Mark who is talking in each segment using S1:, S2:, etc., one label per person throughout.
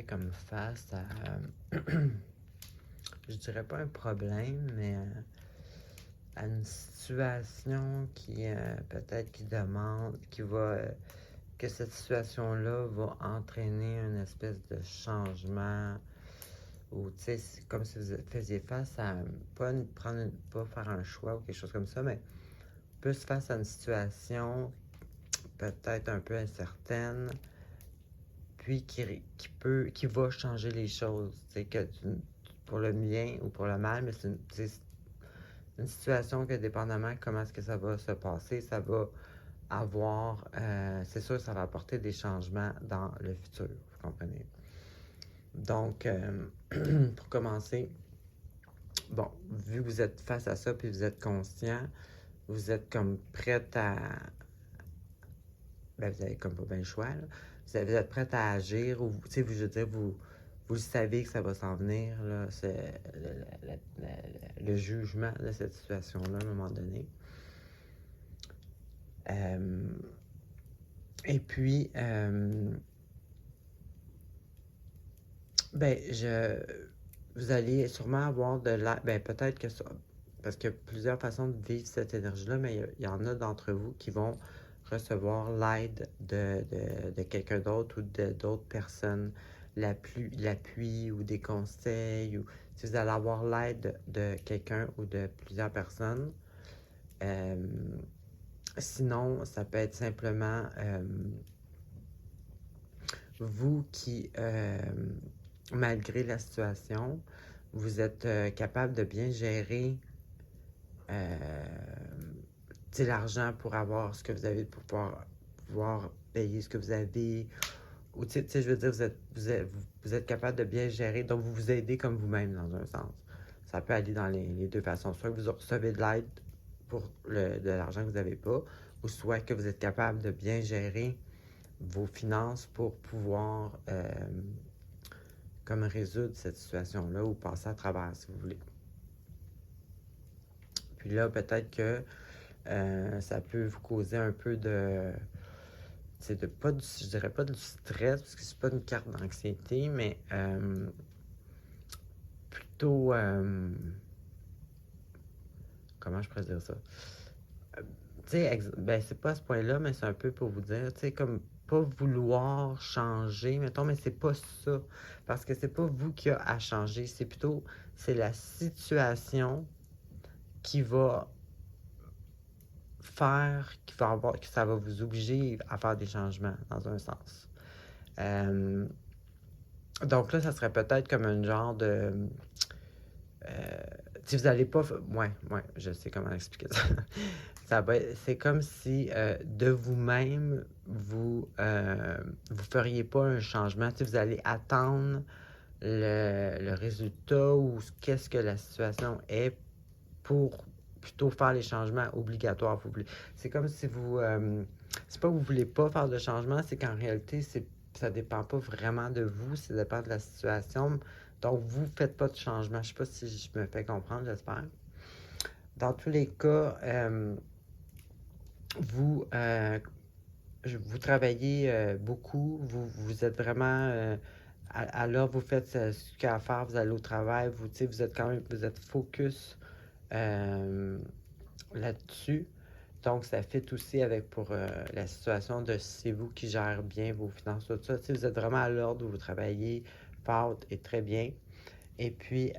S1: ferais comme face à, je dirais pas un problème, mais à une situation qui peut-être qui demande, qui va, que cette situation-là va entraîner une espèce de changement, ou tu sais, c'est comme si vous faisiez face à, pas faire un choix ou quelque chose comme ça, mais plus face à une situation peut-être un peu incertaine, puis qui va changer les choses, c'est que pour le bien ou pour le mal, mais c'est une situation que dépendamment comment est-ce que ça va se passer, ça va avoir, c'est sûr, ça va apporter des changements dans le futur, vous comprenez? Donc, pour commencer, bon, vu que vous êtes face à ça, puis vous êtes conscient, vous êtes comme prête à, ben, vous avez comme pas bien le choix, là. Vous êtes prête à agir, ou, tu sais, je veux dire, vous savez que ça va s'en venir, là, c'est le jugement de cette situation-là, à un moment donné. Et puis, ben, vous allez sûrement avoir de l'aide, ben, peut-être que ça, parce qu'il y a plusieurs façons de vivre cette énergie-là, mais il y en a d'entre vous qui vont recevoir l'aide de quelqu'un d'autre ou d'autres personnes, l'appui ou des conseils, ou si vous allez avoir l'aide de quelqu'un ou de plusieurs personnes. Sinon, ça peut être simplement vous qui, malgré la situation, vous êtes capable de bien gérer l'argent pour avoir ce que vous avez, pour pouvoir payer ce que vous avez. Ou tu sais, je veux dire, vous êtes capable de bien gérer, donc vous vous aidez comme vous-même dans un sens. Ça peut aller dans les deux façons. Soit que vous recevez de l'aide pour de l'argent que vous n'avez pas, ou soit que vous êtes capable de bien gérer vos finances pour pouvoir comme résoudre cette situation-là ou passer à travers, si vous voulez. Puis là, peut-être que ça peut vous causer un peu de... je dirais pas du stress, parce que c'est pas une carte d'anxiété, mais plutôt... comment je pourrais dire ça? Tu sais, ben c'est pas à ce point-là, mais c'est un peu pour vous dire, tu sais, comme pas vouloir changer, mettons, mais c'est pas ça. Parce que c'est pas vous qui a à changer, c'est plutôt, c'est la situation qui va faire, que ça va vous obliger à faire des changements, dans un sens. Donc là, ça serait peut-être comme un genre de... si vous n'allez pas... Ouais, je sais comment expliquer ça. C'est comme si de vous-même, vous feriez pas un changement. Si vous allez attendre le résultat ou qu'est-ce que la situation est pour plutôt faire les changements obligatoires. C'est comme si vous... c'est pas que vous voulez pas faire de changement, c'est qu'en réalité, ça dépend pas vraiment de vous, ça dépend de la situation. Donc, vous faites pas de changement. Je sais pas si je me fais comprendre, j'espère. Dans tous les cas, vous travaillez beaucoup, vous êtes vraiment à l'heure, vous faites ce qu'il y a à faire, vous allez au travail, vous êtes quand même, vous êtes focus là-dessus. Donc, ça fit aussi avec pour la situation de si c'est vous qui gérez bien vos finances, tout ça. Vous êtes vraiment à l'ordre, vous travaillez fort et très bien. Et puis,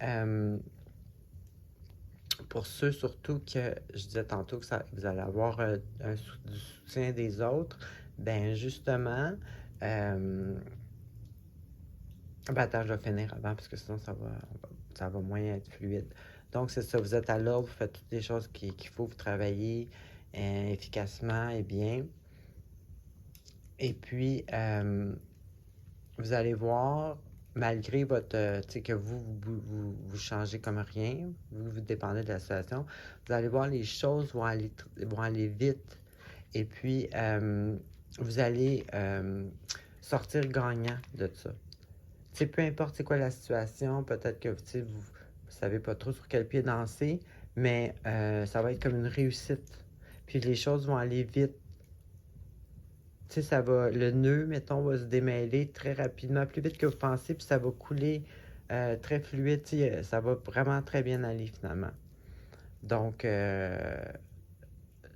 S1: pour ceux surtout que je disais tantôt que vous allez avoir du soutien des autres, ben justement, ben attends, je vais finir avant parce que sinon ça va moins être fluide. Donc c'est ça, vous êtes à l'ordre, vous faites toutes les choses qu'il faut, vous travaillez efficacement et bien. Et puis, vous allez voir, malgré votre, tu sais, que vous changez comme rien, vous dépendez de la situation, vous allez voir les choses vont aller vite. Et puis, vous allez sortir gagnant de ça. Tu sais, peu importe c'est quoi la situation, peut-être que, tu sais, vous savez pas trop sur quel pied danser, mais ça va être comme une réussite. Puis les choses vont aller vite. tu sais, le nœud, mettons, va se démêler très rapidement, plus vite que vous pensez, puis ça va couler très fluide, tu sais, ça va vraiment très bien aller finalement. Donc,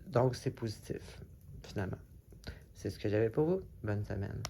S1: donc c'est positif, finalement. C'est ce que j'avais pour vous. Bonne semaine.